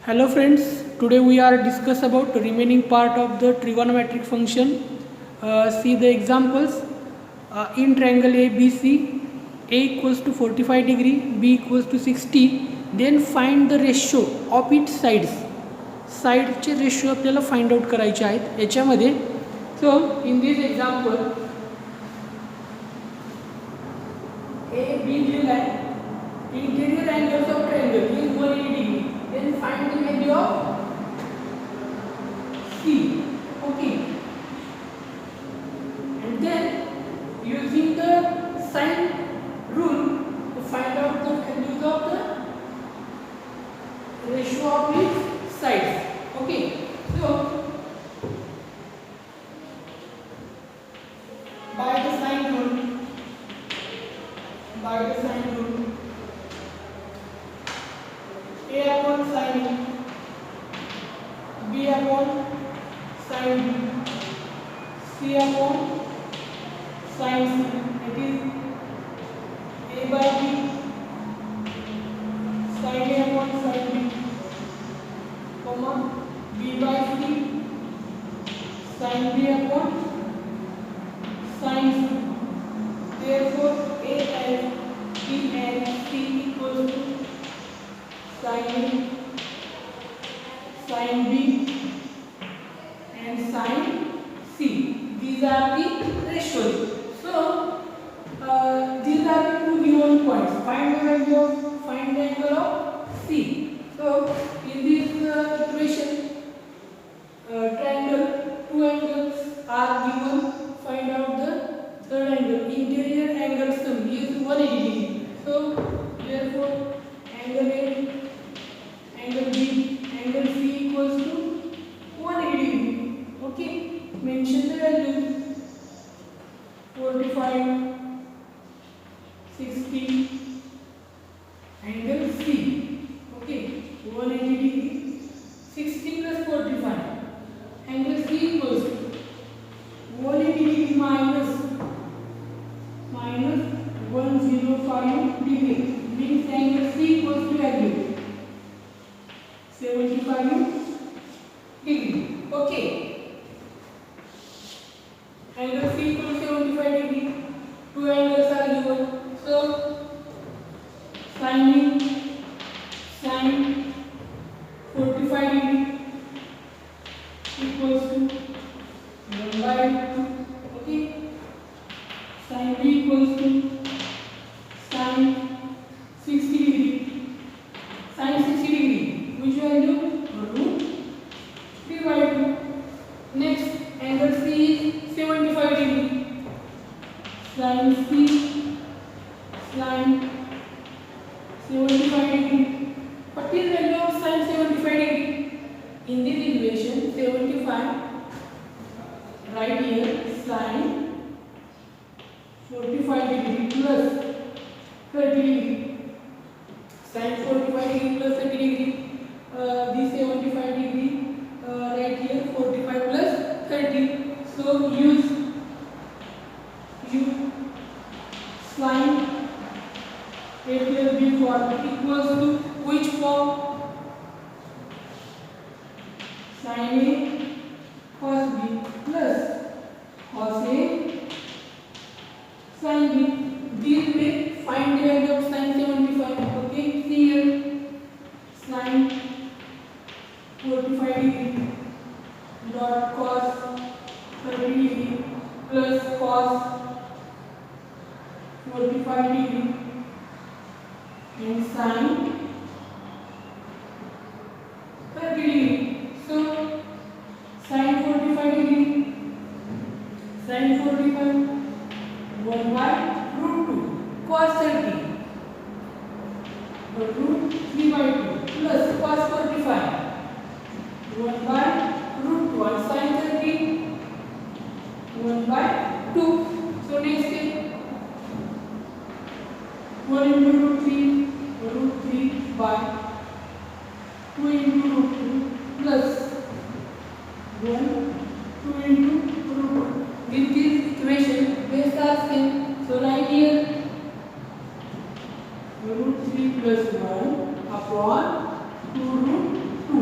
Hello friends, today we are discuss about remaining part of the trigonometric function. See the examples. In triangle ABC, A equals to 45 degree, B equals to 60. Then find the ratio of its sides. साइडचे ratio आपल्याला find out करायचे आहेत याच्यामध्ये. So in this example A B दिलेला आहे. Interior angles of triangle is 180 degree. Then find the value of C. Okay. And then using the sine rule to find out the values of the ratio of its sides. Okay. So by the sine rule, A upon sin A, B upon sin B, C upon sin C. That is A by B, sin A upon sin B, comma B by C, sin B upon sin C. Therefore, A and B and C equals to sin A, sin B and sin C. These are the ratios. So, these are the two given points. Find the angle of C. So, in this equation, triangle, two angles are given. Find out the third angle. Interior angle sum is 180 degree. So, therefore, angle A, angle B, angle C equals to 180 degree. Okay. Mention the values 45, 60, angle C. Okay. 180 degree. 60 plus 45. Angle C equals to 180 degree minus 105 degree. Means angle C equals to value 75 degree. Okay. Angle C equals 75 degree. Two angles are given. So sin 45 degree equals to 1 by 2. Okay. Sin B equals to sin 60 degree. Sin 60 degree. Which value? Root 3 by 2. Next, angle C is 75 degree. Sin C, sin 75 degree. What is the value of sin 75 degree? In this equation, 75, right here, sin 45 degree plus 30 degree. Sin 45 degree plus 30 degree. This 75 degree right here 45 plus 30. So use sin A plus B form equals to which form? Sin A cos B plus cos A sin B. This way find the value of sin 75. Okay, see here sin 45 degree dot cos 30 degree plus cos 45 degree and sin 30 degree. So sin 45 degree, sin 45 1 by root 2 cos 30 root 3 by 2 plus cos 45 1 by root 2 and sin 30 1 by 2. So next step 1 into root 3 by 2 into root 2 plus 1 2 into root 2. With this equation base are same. So right here root 3 plus 1 upon 2 root 2.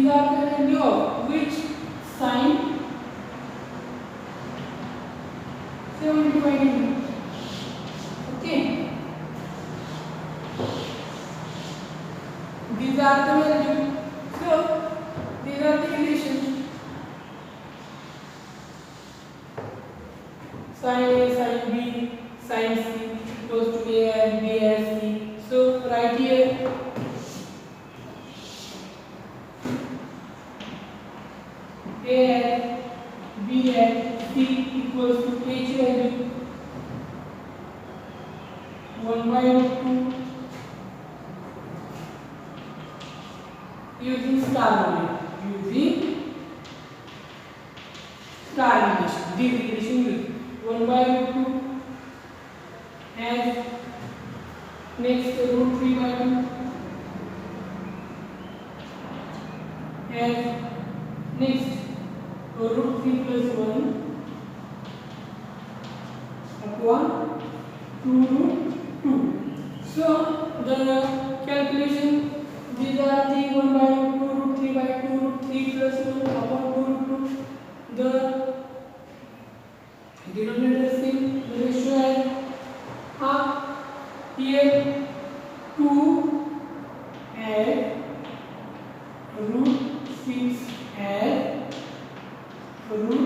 these are the value of which sine 75 degree. Okay, these are the value. So these are the relations. Sin A, sin B, sin C equals to A as B as C. So right here A as B as C equals to H value 1 by root 2 using star relation. This relation with 1 by root 2 and next root 3 by 2 and next root 3 plus 1 upon 2 root 2. So the calculation, these are the 1 by root 2, root 3 by 2, root 3 plus 1 upon 2 root 2. The denominator same, the ratio is half. Here 2 and root 6 and root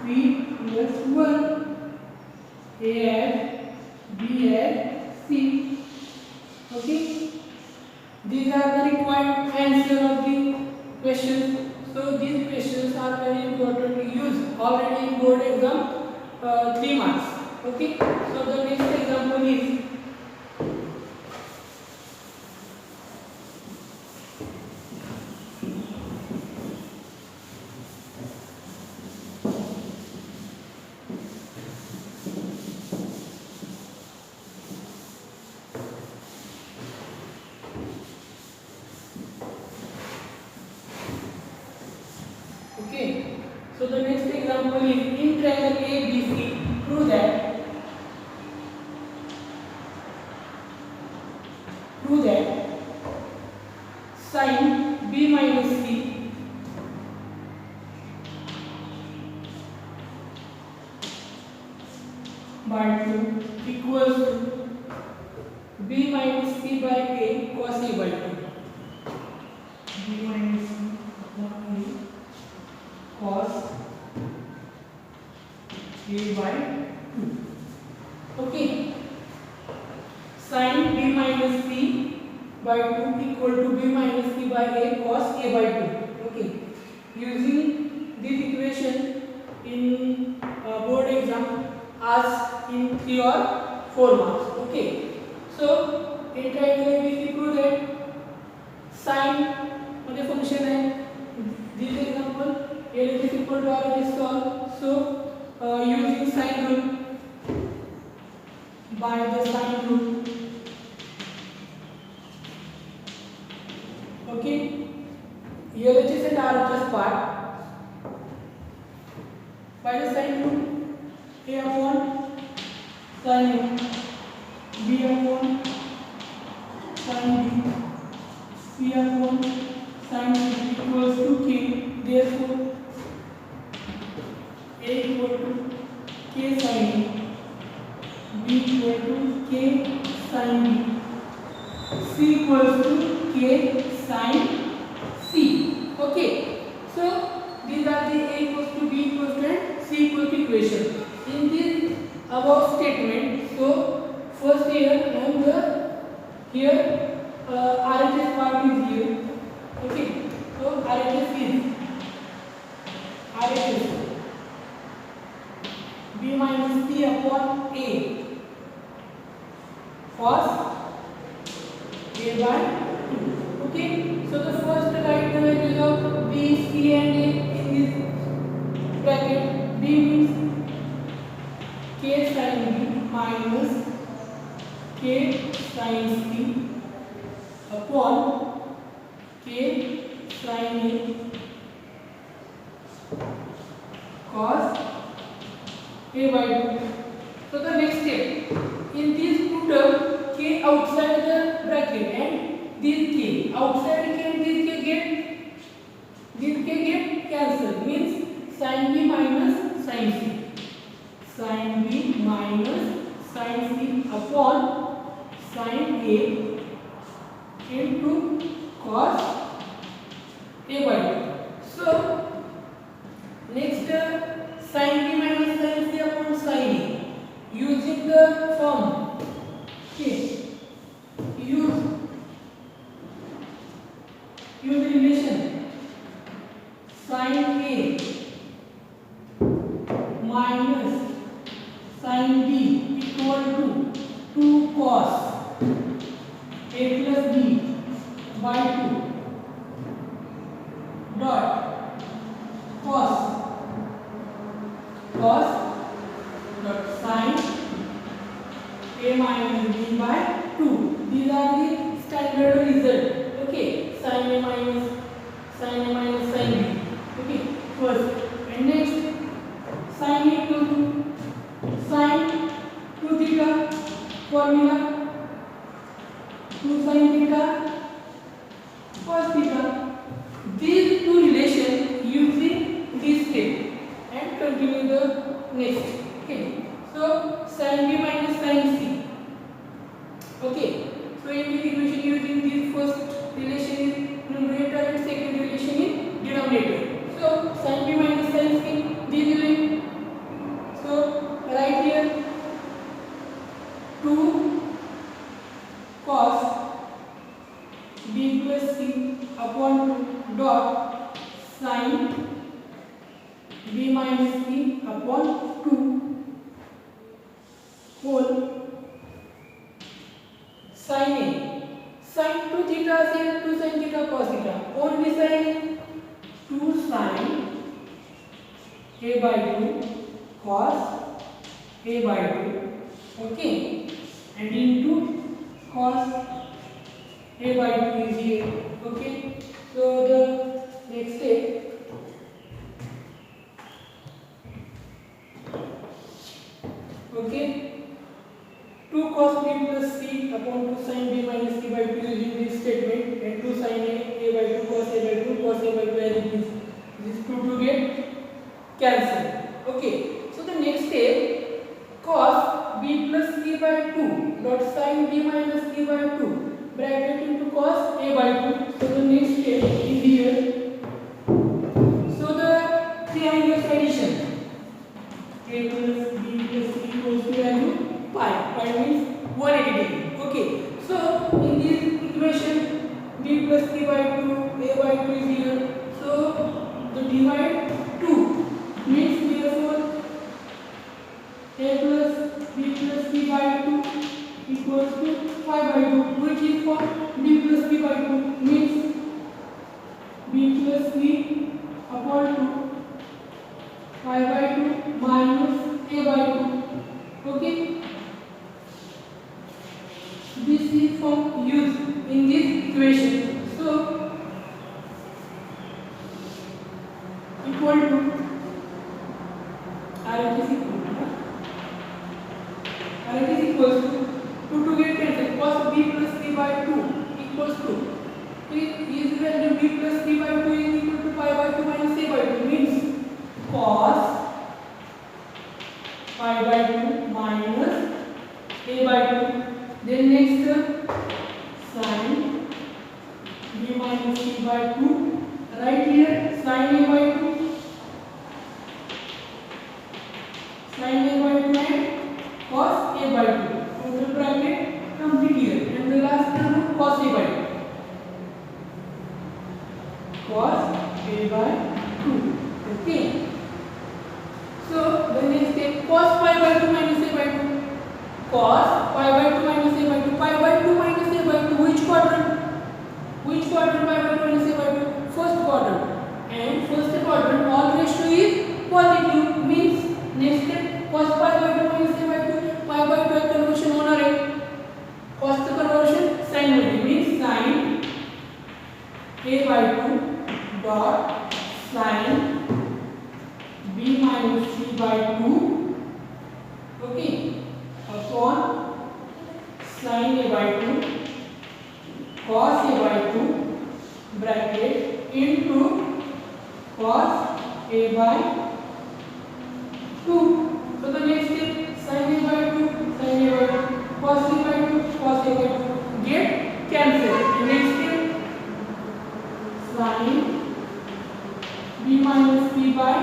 3 plus 1. A and B and C. Okay, these are the required answer of the questions. So these questions are very important to use already in board exam 3 marks. Okay, so the next example is so the next example is in triangle ABC, prove that sin B minus C by 2 equals to B minus C by A cos A by 2. B minus C upon A cos A by 2. Okay, sin B minus C by 2 equal to B minus C by A cos A by 2. Okay, using this equation in board exam asked in 3 or 4 marks. Okay, so in triangle ABC prove that sin मध्ये function है. This example A is equal to R is solved. So using sin rule, by the sin rule. Okay, LHS and RHS part by the sin rule. A upon sin A, B upon sin B, C upon sin B equals to K. Therefore A equal to K sin A, B equal to K sin B, C equals to K sin C. Okay, so these are the A equals to B equals to and C equals to equation. In this above statement, so first here and here RHS part is here. Okay, so RHS is B minus C upon A cos A by 2. Okay, so the first write the values of B, C and A in this bracket. B means K sin B minus K sin C upon K sin A cos A by 2. So the next step, in these two terms, K outside the bracket and this K outside K and this K get upon sin A into cos A by 2. So next sin B minus sin C upon sin A using the form. Okay, use the relation sin A minus sin B equal to 2 cos A plus B by 2 dot cos dot sin A minus B by 2. These are the standard result. Okay, sin A minus sin B. Okay, first and next sin A equal to sin 2 theta formula 2 sin theta cos theta. These two relations using this step and continue the next. Okay, so sin B minus sin C. Okay, so in this equation using this first relation is numerator and second relation is denominator. So sin B minus sin C, this will, so right here 2 cos B plus C upon 2 dot sin B minus C upon 2 whole sin A sin 2 theta से 2 sin theta cos theta only sin 2 sin A by 2 cos A by 2. Okay, and into cos A by 2 is here. Okay, so the next step, okay, 2 cos B plus C upon 2 sin B minus C by 2 using this statement, and 2 sin A by 2 cos A by 2 cos A by 2 as it is. This 2 to get cancelled. Okay, so the next step, cos B plus C by 2 dot sin B minus C by 2 bracket into cos A by 2. So the next step is here. So the triangle addition, A plus B plus C equals to value pi. Pi means 180 degree. Okay, so in this equation B plus C by 2 A by 2 is here. So the divide 2 means therefore A plus B plus C by 2 equals to pi by 2, which is for B plus C by 2 means B plus C upon 2 pi by 2 minus A by 2. Okay, this is form used in this equation. So equal to RHS equals to 2 to get cancelled, cos B plus C by 2 equals to, is value B plus C by 2 is equal to pi by 2 minus A by 2 means cos pi by 2 minus A by 2. Then next sin B minus C by 2, right here sin A by 2 sin A by 2 and cos A by 2. Total bracket complete here, and the last term cos A by 2. Cos A by 2. Okay. So the next step, cos pi by 2 minus A by 2. Cos pi by 2 minus A by 2. Pi by 2 minus A by 2. Which quadrant? Which quadrant pi by 2 minus A by 2? First quadrant. And first quadrant all ratio is positive. Means next step, cos pi by 2 minus A by 2. Pi by 2 conversion होना है. Cos the conversion sin होगी. Means sin A by 2 dot sin B minus C by 2. Okay, upon sin A by 2 cos A by 2 bracket into cos A by 2. So the next step, sin A by 2 cos A sin b minus p by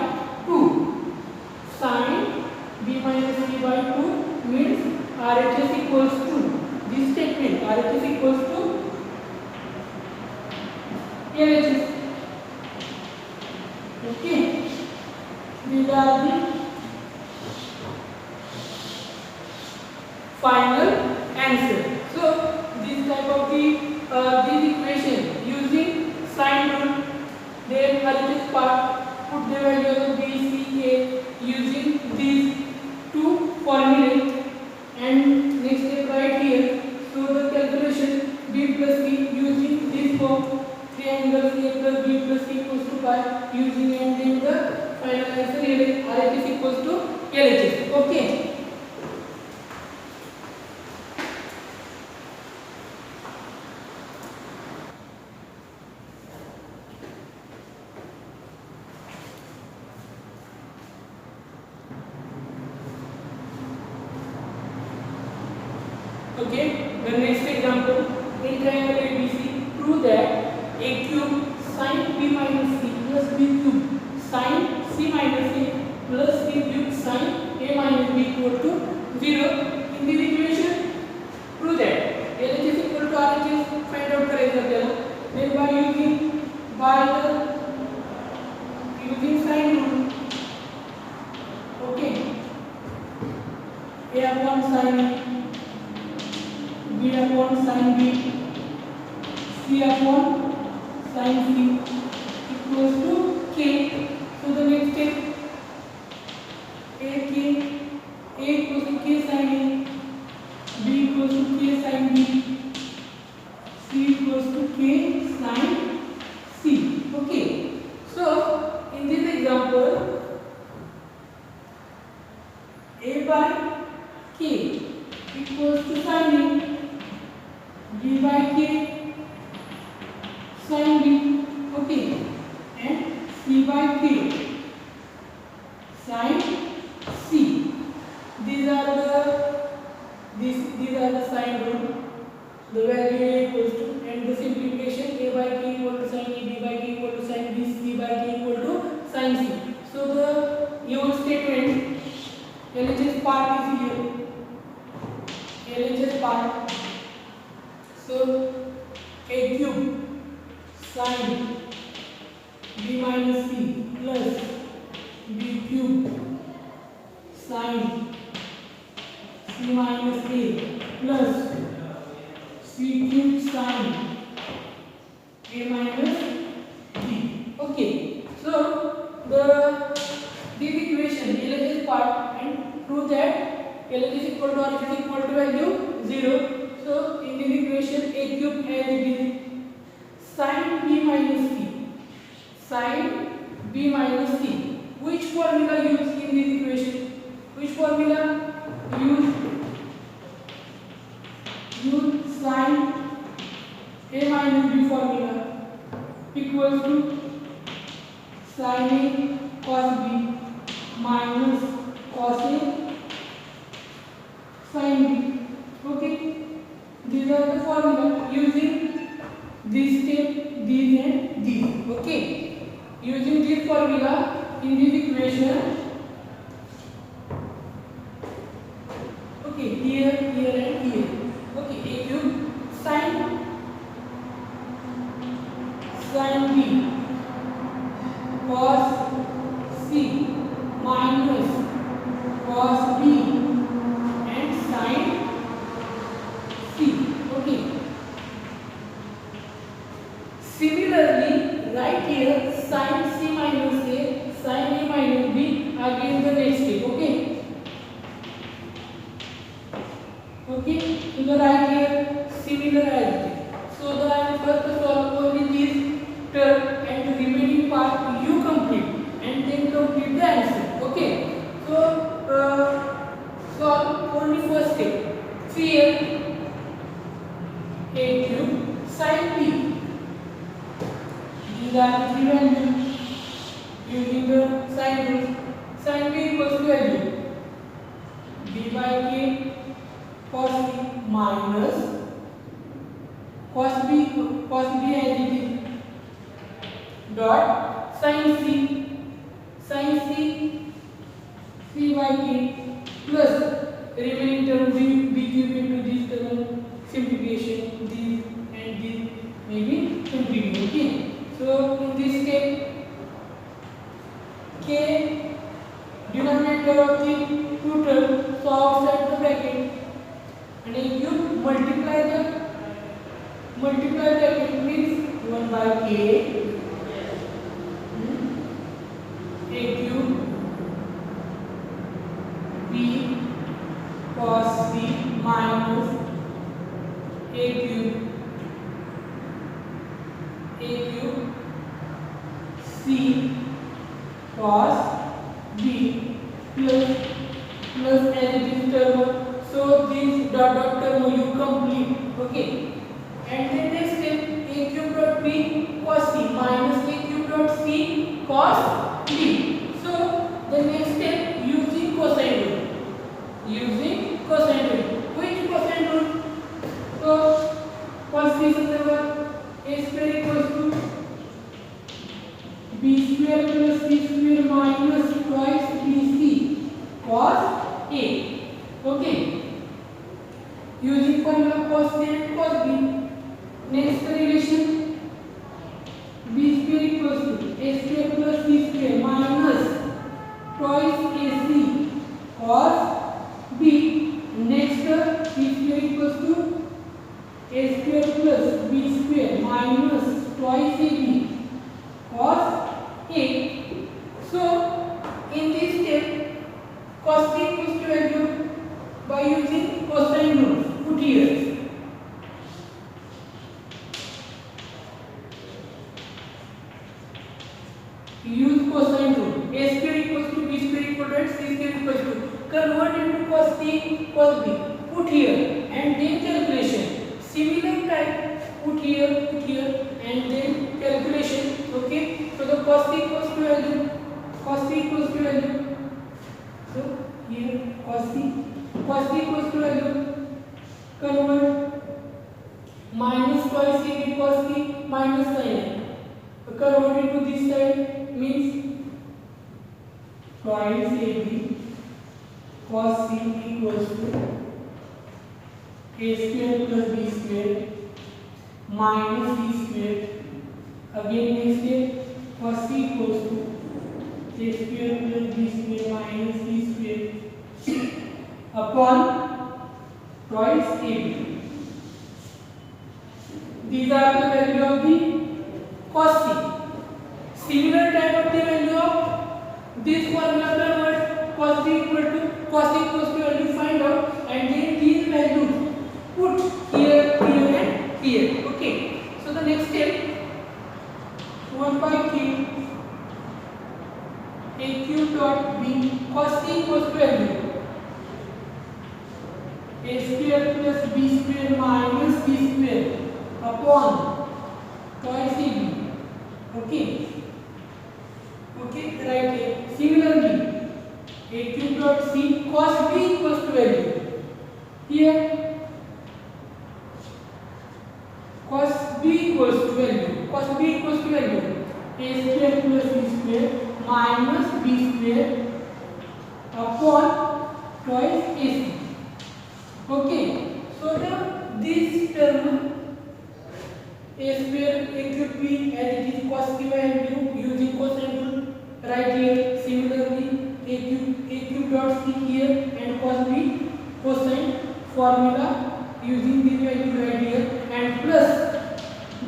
2. Sin b minus p by 2 means RHS equals to this statement, RHS equals to LHS. Okay, these are the final answer. So this type of this equation using sine rule, then RHS part, put the value of b, c, a using these two formulae, and next step right here. So the calculation b plus c using this form, triangle a plus b plus c equals to pi using, and then the final answer here RHS equals to LHS. Okay. Okay, the next example, in triangle ABC, prove that a cube sin b minus c plus b cube sin c minus a plus c cube sin a minus b equal to 0. In this equation, prove that LHS is equal to RHS find out करायचं आपल्याला. Then by using sine rule, okay, a upon sin a, b upon sin b, c upon sin c equals to k. So the next step, a equals to k sin a, b equals to k sin b, c equals to k sin c. Okay, so in this example, a by k equals to sin a, b by k sin b, okay, and c by k sin c. These are the sign rule. The value a equals to, and the simplification, a by k equal to sin a, b by k equal to sin b, c by k equal to sin c. So the given statement, LHS part is here. LHS part. So a cube sin b minus c plus b cube sin c minus a plus c cube sin a minus b. Okay, so this equation LHS part, and prove that LHS equal to RHS equal to value 0. So in this equation, a cube as it is sin b minus c, sin b minus c. Which formula used in this equation? Which formula use sin a minus b formula equals to sin a cos b minus cos a sin b. Okay, these are the formula using this step, these and these. Okay, using this formula in this equation. Okay, here and here. Okay, a cube sin b cos c minus cos b and sin c. Okay, similarly right here sin c minus a, sin a minus b, again the next step. Okay, okay, to the right here similar as it. So the answer to solve only this term, and the remaining part you complete and then complete the answer. Okay, so solve only first step. Here a cube sin b. These are the three values using the sin rule. Sin b equals to value b by k cos c minus cos b as it is dot sin c c by k plus remaining term b cube into this term simplification this and this may be simplified. Okay, so in this case k denominator of the two terms so outside the bracket and if you multiply bracket means 1 by k a cube b cos c minus a cube c cos b plus as it is term, so this dot term you complete. Okay, and then next step a cube dot b cos c minus a cube dot c cos b. So the next step using cosine rule. Which cosine rule? So cos c is a square equals to b square plus c square minus twice bc cos a. Okay, using formula cos a and cos b. Next relation b square equals to a square plus c square minus twice ac cos b. Next b square equals to a square plus b square minus twice ab cos a. So in this step cos c equals to value by using cosine rule. Put here use cosine rule. A square equals to b square equal to c square equals to convert into cos c cos b. Put here and then calculation. Similar type put here and then calculation. Okay, so the cos c equals to value so here cos c equals to value convert minus twice ab cos c minus sin a. Convert into this side means twice ab cos c equals to a square plus b square minus c square. Again next step cos c equals to a square plus b square minus c square upon twice ab. These are the value of the cos c. Similar type of the value of this formula convert cos c equals to value find out and then these values put here and here. Okay, so the next step 1 by k a cube dot b cos c equals to value a square plus b square minus c square upon twice ab. Okay, right here. Similarly a cube dot c cos b equals to value here cos b equals to value a square plus b square minus b square upon twice ac. Okay, so now this term a square a cube b as it is cos c value using cosine rule right here. Similarly a cube dot c here and cos b cosine formula using this value right here and plus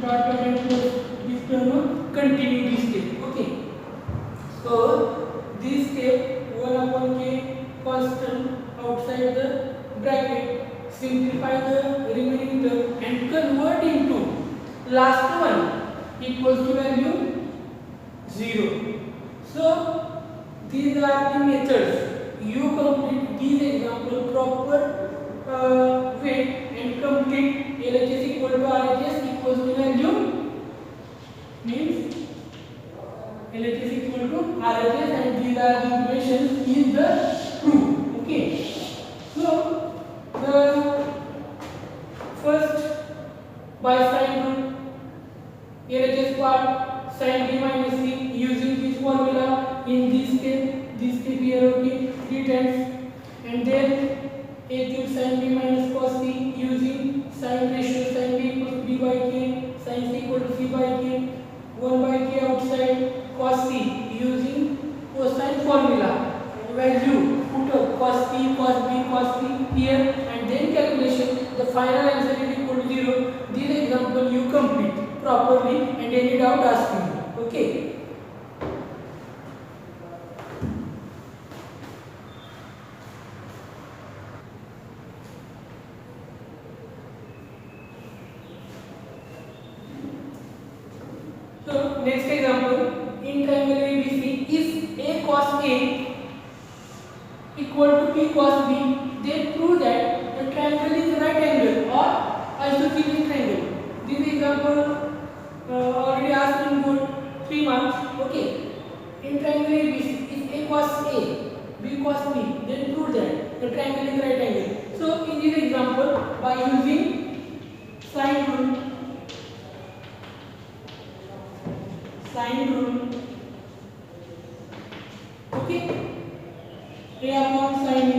dot and plus this term continue this step. Okay, so this step 1 upon k constant outside the bracket simplify the remaining term and convert into last one equals to value 0. So these are the methods. You complete these example proper way and complete LHS equal to RHS equals to value means LHS equal to RHS and these are the equations in the proof. Okay, so the first by sine rule LHS part sin d minus cos C using cosine formula. Value put up cos C, cos B, cos C here and then calculation. The final answer is equal to 0. This example you complete properly and any doubt ask me. Okay. So next example, in triangle ABC, if A cos A equal to B cos B, then prove that the triangle is right angle or isosceles triangle. This example already asked in board 3 marks. Okay. In triangle ABC, if A cos A, B cos B, then prove that the triangle is right angle. So in this example, by using sine rule, okay, A upon sin A,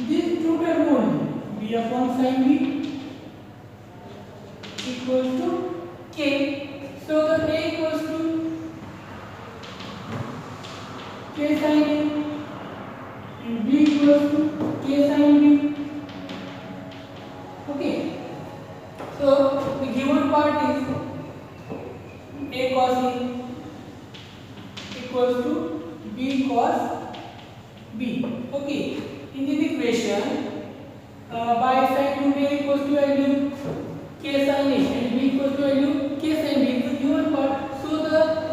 this two term only, B upon sin B equals to K. So the A equals to K sin A and B equals to K sin B. Okay, so the given part is A cos A equals to B cos B. Okay, in this equation, by sin root A equals to value K sin A and B equals to value K sin B, the given part. So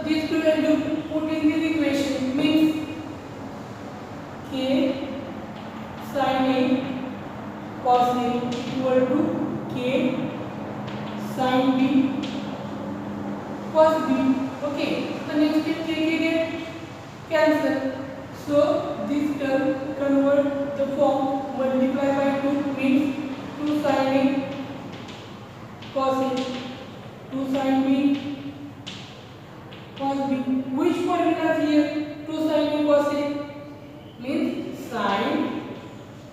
these two value put in this equation means K sin A cos A equal to K sin B cos B. Okay, the next step K get cancel. So this term convert the form multiply by 2 means 2 sin A cos A, 2 sin B cos B. Which formula is here? 2 sin A cos A means sin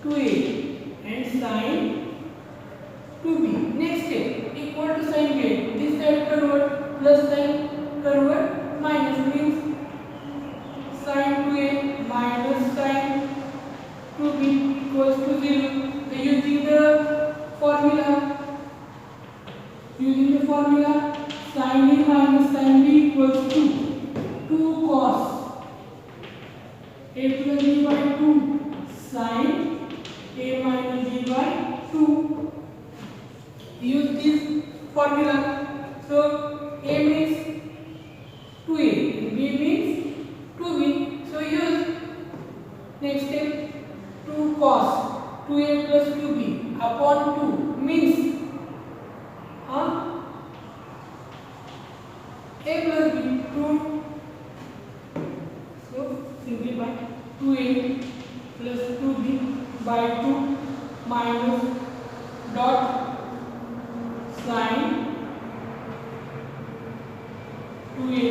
2A and sin 2B. Next step equal to sin B. This side convert plus sin convert minus means sin 2A minus sin 2B equals to 0. So using the formula sin A minus sin B equals to 2 cos A plus B by 2 sin A minus B by 2. Use this formula. So A means 2A, B means 2B. So use next step 2 cos 2A plus 2B upon 2 means A plus B 2. So simplify 2A plus 2B by 2 minus dot sin 2A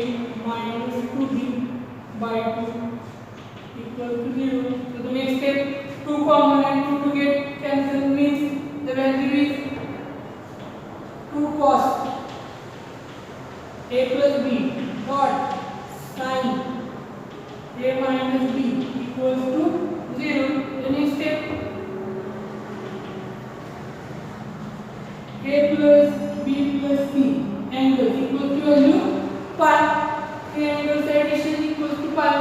minus 2B by 2 equal to 0. So the next step 2 common and 2 to get cancel means the value is 2 cos A plus B dot sin A minus B equals to 0. The next step A plus B plus C angle equals to value pi. A angle addition equals to pi.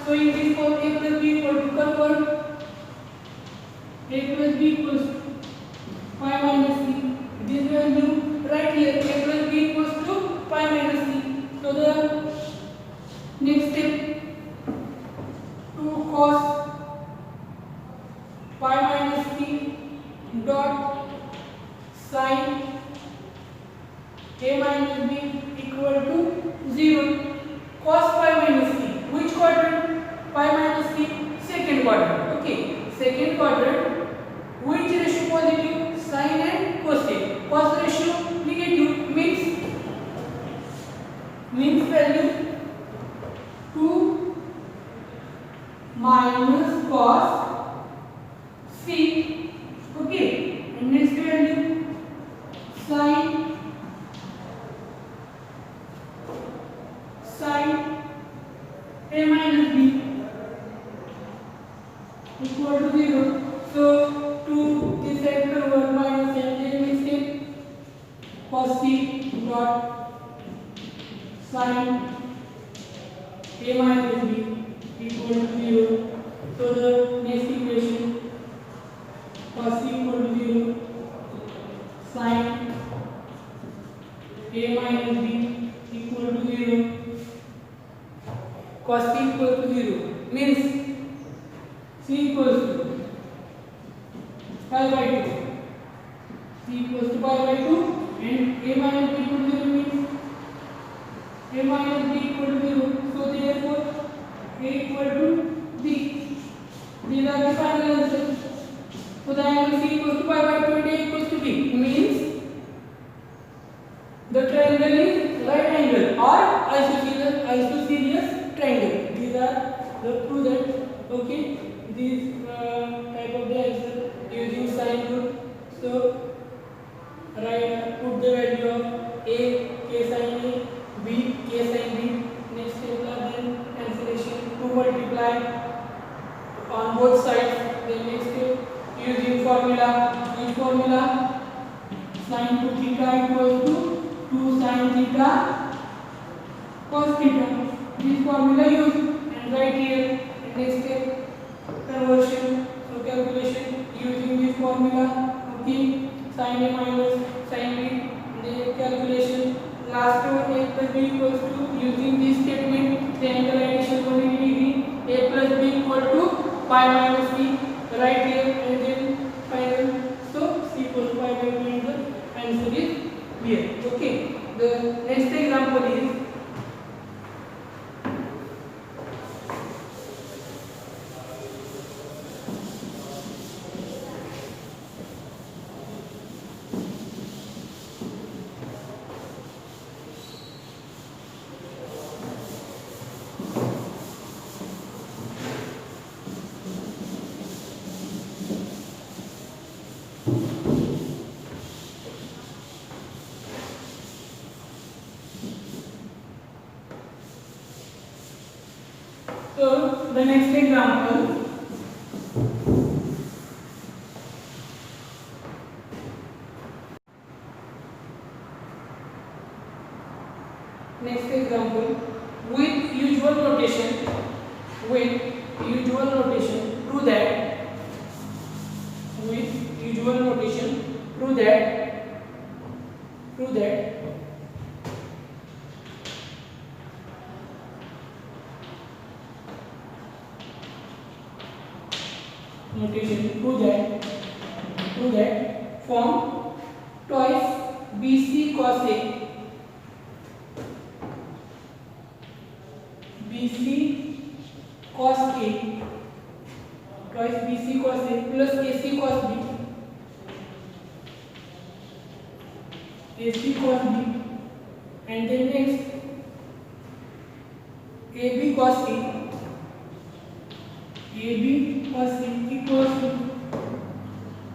So in this form A plus B equal to convert A plus B equals pi minus C. This value right here A plus B equals to pi minus C. So the next step 2 cos pi minus C dot sin A minus B equal to 0. Cos pi minus C. Which quadrant? Pi minus C. Second quadrant. Okay. Second quadrant. Which ratio positive? Sin and cosec. Cos ratio negative means value 2 minus cos C. Okay. And next value sin a minus b equal to 0. So 2 this side per 1 minus n, then we say cos c dot sin a minus b equal to 0. So the next equation cos c equal to 0, sin a minus b equal to 0, cos c equal to 0 means c equals to pi by 2. C equals to pi by 2 and a minus b equal to 0 means a minus b equal to 0. So therefore a equal to b. These are the final answers. So the angle c equals to pi by 2 and a equals to b means the triangle is right angle or isosceles triangle. These are the two that okay. These type of the answer using sine rule. So put the value of a k sin a, b k sin b. Next step are then cancellation to multiply on both sides. Then next step using formula. Which formula? Sin 2 theta equals to 2 sin theta cos theta. This formula used and right here. And next step conversion. So calculation using this formula. Okay. Sin a minus sin b. The calculation. Last one a plus b equals to using this statement. The angle addition 180 degree. A plus b equal to pi minus b. Right here and then final. So c equals to pi by 2 and the answer is here. Okay. The next example is so the next example. Next example with usual notation. With usual notation, prove that. With usual notation, prove that. Prove that. Notation prove that form twice BC cos A twice BC cos A plus AC cos B and then next AB cos C equals to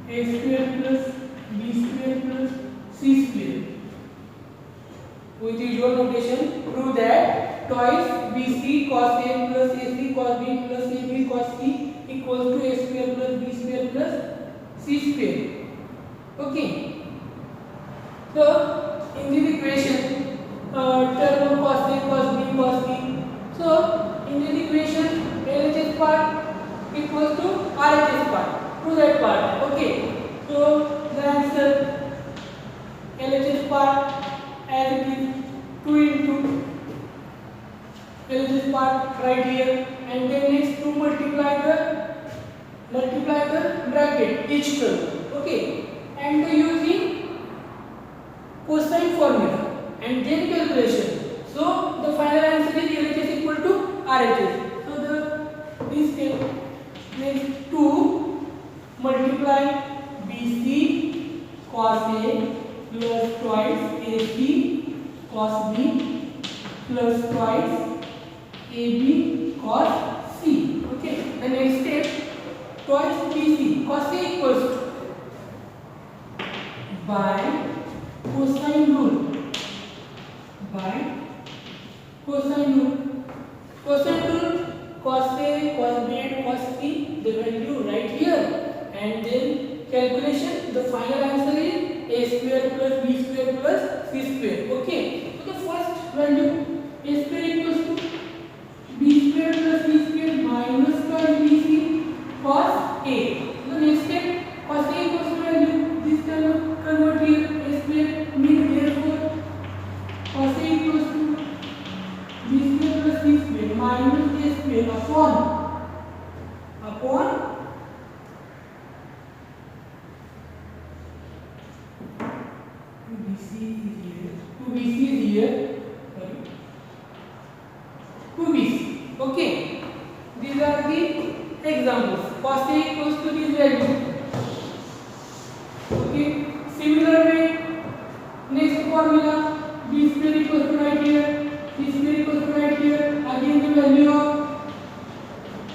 a square plus b square plus c square. With usual notation, prove that twice bc cos a plus ac cos b plus ab cos c equals to a square plus b square plus c square. Okay. So in this equation, term of cos a cos b cos c. So in this equation, LHS part equals to RHS part. Prove that part. Okay. So the answer LHS part as it is 2 into LHS part right here, and then next to multiply the bracket each term. Okay. And using cosine formula and then calculation. So the final answer is LHS equal to RHS. So this step next to multiply BC cos A plus twice AC cos B plus twice AB cos C. Okay. The next step twice BC cos A equals to by cosine rule. Quotient rule, cos A, cos B and cos C, the value right here, and then calculation, the final answer is A square plus B square plus C square. Okay, so the first value A square equals to B square plus C square minus twice BC cos A. The next step, cos A equals to value, this term convert here, A square means therefore cos A equals to B square plus C square minus A square upon BC is here, 2BC is here, sorry, 2BC. Okay, these are the examples. Cos A equals to this value. Okay, similar way, next formula, B square equals to right here, C square equals to right here, again the value of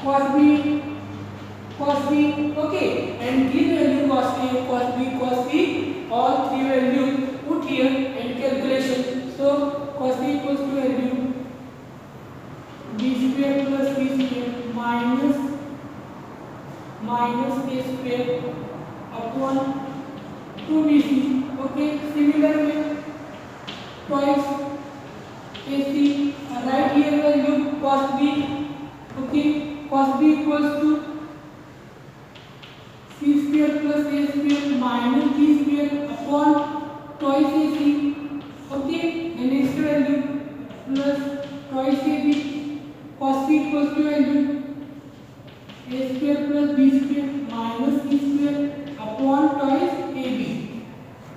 cos B, okay, and this value cos A, cos B, all three values put here and calculation. So cos A equals to value B square plus C square minus A square upon 2BC. Okay, similar way, twice AC, right here value cos B. Okay, cos B equals to C square plus A square minus B square upon twice AC. Okay, and next value plus twice AB. Cos B equals to value A square plus B square minus C square upon twice AB.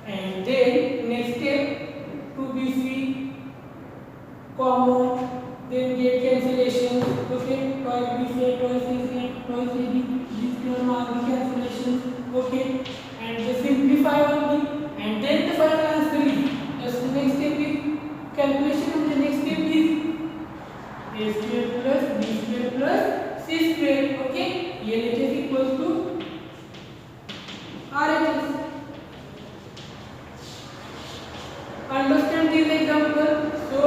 And then next step, 2BC common, then get cancellation. Okay, twice BC, twice AC, twice AB, this term are the cancellations. Okay, and just simplify only, and then the final answer is, just the next step is calculation, and the next step is A square plus B square plus C square. Okay, LHS equals to RHS. Understand this example. So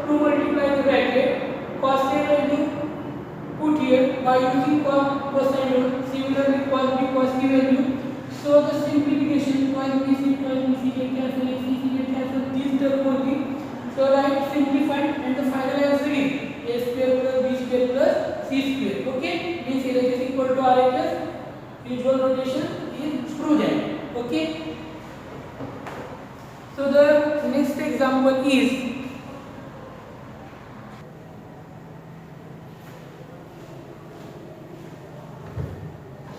to multiply the bracket, cos A value put here by using cosine rule. Similarly, cos B, cos C value. So the simplification, twice BC get cancelled, AC get cancelled, this term only. So write simplified, and the final answer is A square plus B square plus C square. Okay, means LHS equal to RHS. Usual notation is screw that. Okay. So the next example is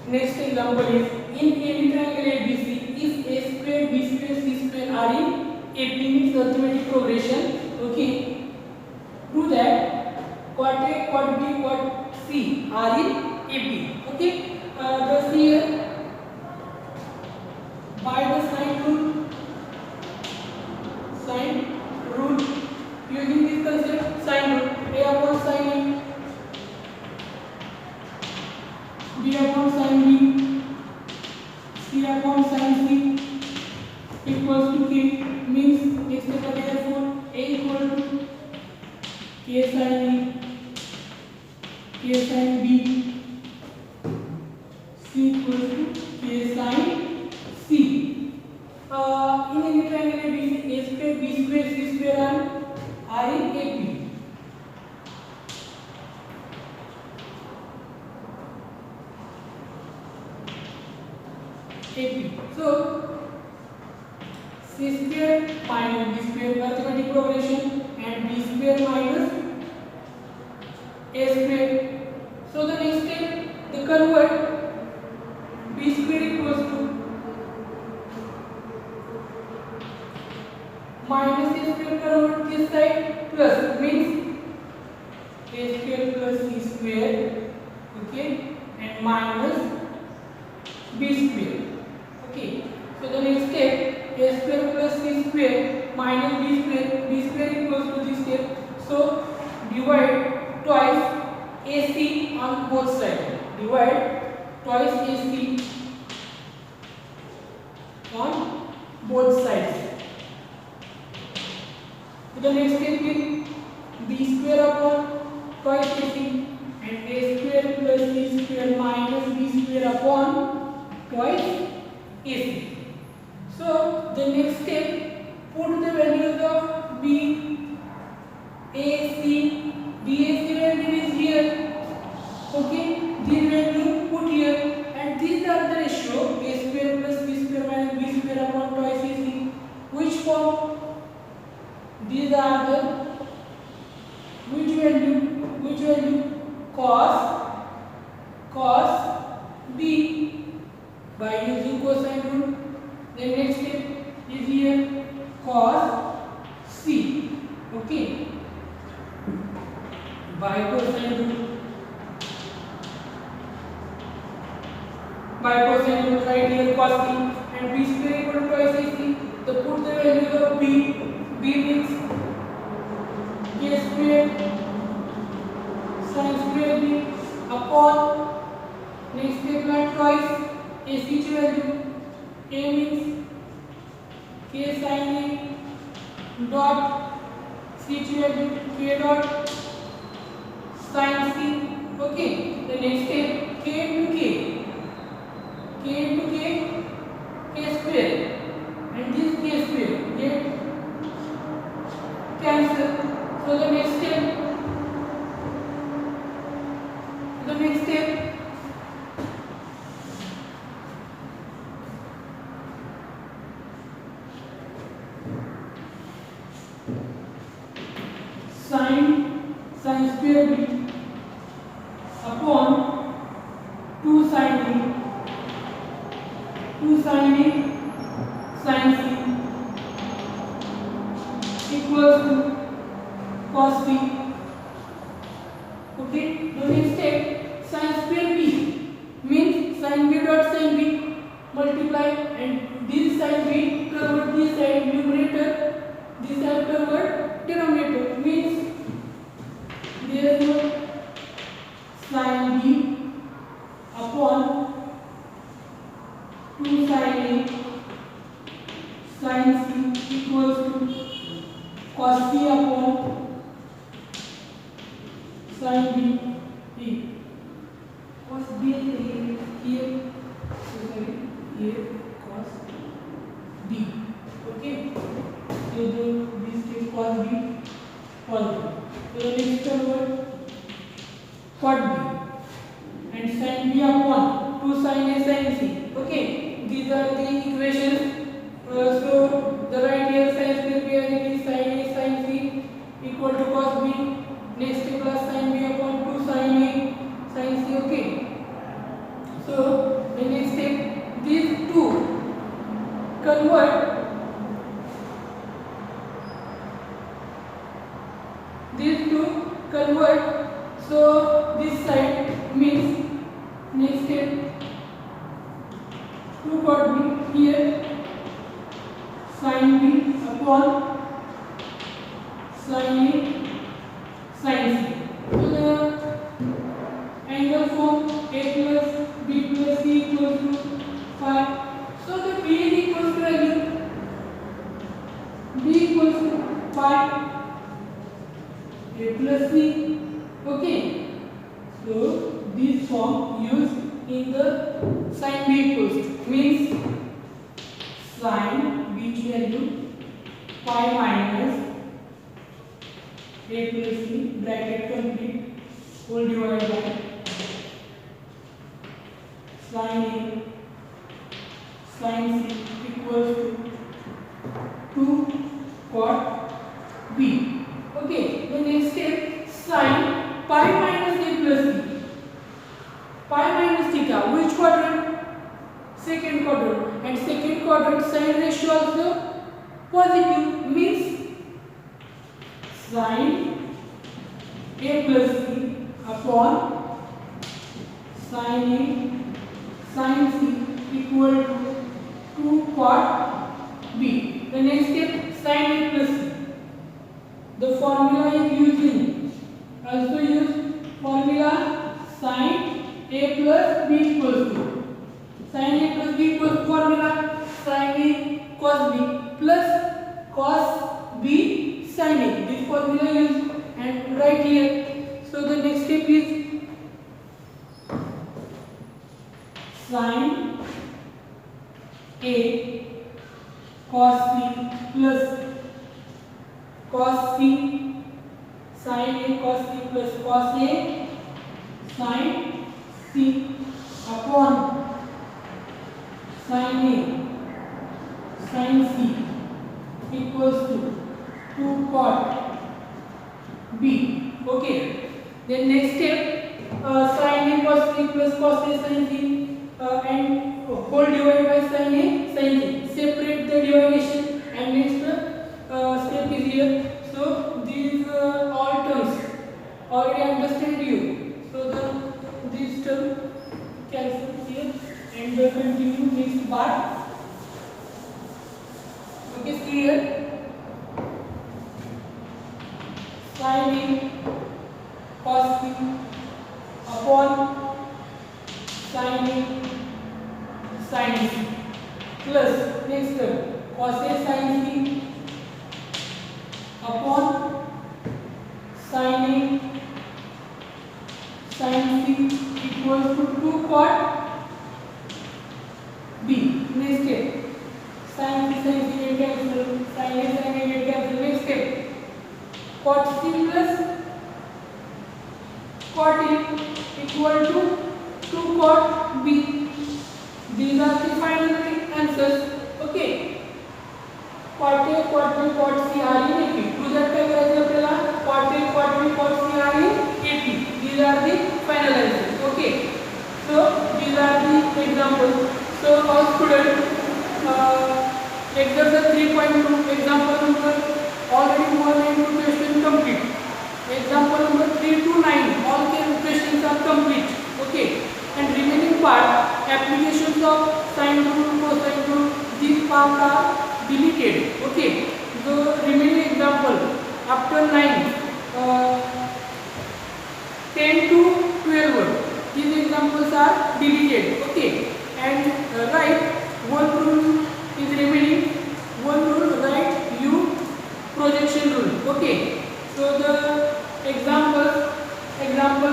in any triangle ABC, if A square, B square, C square are in AP means arithmetic progression. Okay, prove that quad A, quad B, quad C are in AP. Okay, thus here by the sine rule, using this concept, sine rule, A upon sine A, B upon sine B, C upon sine C equals to K, means next step therefore A equal to K sine A, K sine B, C equals to K sine C. In any triangle ABC, A square, B square, C square are in AP. So C square minus B square arithmetic progression, and B square minus A square. So the next step, the convert B square equals to minus A square, convert this side, plus means A square plus C square. Okay, and minus B square. Okay, so the next step, A square plus C square minus B square equals to this step. So divide twice AC on both sides. Divide twice AC on both sides. So the next step is B square upon twice AC, and A square plus B square minus B square upon twice AC. So the next step, put the values of B, A, C, DAC value is here. Okay, these value put here, and these are the ratio A square plus B square minus B square upon twice AC. Which form? These are the which value? Cos B by using cosine rule. The next step is here cos C. Okay, by cosine rule. By cosine rule, write here cos C, and B square equal to twice AC. So put the value of B. B means K square sin square B upon, next step like twice AC value. A means K sin A dot C value K dot sin C. Okay, the next step K into K, K square, and this K square get cancel. So the next step sin square B upon 2 sin A sin C equals to cos B. Okay, the next step, sin square B means sin B dot sin B multiply, and this sin B convert this side numerator, this side convert denominator, means therefore sin B upon 2 sin A sin C equals to cos B upon sin B. Cos B here, here cos B. Okay, so this is cos B positive. So the next convert cot B, and sin B upon 2 sin A sin C. Okay, these are the equations. So the right here sin square B as it is sin A sin C equal to cos B. Next plus sin B upon 2 sin A sin C. Okay, so the next step, these two convert so this side means next step 2 cot B here sin B upon sin A sin C. So the angle form A plus B plus C equals to 5. So the B is equals to value B equals to 5 A plus C. Okay, so this form used in the sin B equals to, means sin B value pi minus A plus C bracket complete whole divided by sin A sin C equals to 2 cot B. Okay, the next step, sin pi minus A plus C, pi minus theta, which quadrant? Second quadrant, and second quadrant sin ratio also positive, means sin A plus C upon sin A sin C equal to 2 cot B. The next step, sin A plus C. The formula is using, also use formula sin A plus B equals to, sin A plus B equals formula sin A cos B plus cos B sin A. This formula used and right here. So the step is sin A cos C plus cos C sin A cos C plus cos A sin C upon sin A sin C equals to 2 cot B. Okay. Then next step, sin A cos C plus cos A sin C and whole divided by sin A sin C. Separate the division and next step is here. So these all terms already understand you. So these term cancel here and continue next part. Okay, see here. Sin A cos C upon sin A sin C plus next term cos A sin C upon sin A sin C equals to 2 cot B. Next step sin C sin C get cancel, sin A sin A get cancel. Next step cot C plus cot A equal to 2 cot B. These are the final answers. Okay. Cot A, cot B, cot C are in AP. To that काय करायचं आपल्याला cot A, cot B, cot C are in AP. These are the final answers. Okay. So these are the examples. So all students, exercise 3.2 example number already 1 and 2 question complete. Example number 3 to 9 all the questions are complete. Okay. And remaining part applications of sine rule, cosine rule, these parts are deleted. Okay. The remaining example after 9, 10 to 12, these examples are deleted. Okay. And write one rule is remaining. One rule write U projection rule. Okay. So the example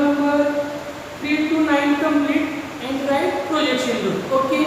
number 3 to 9 complete and write projection rule. Okay.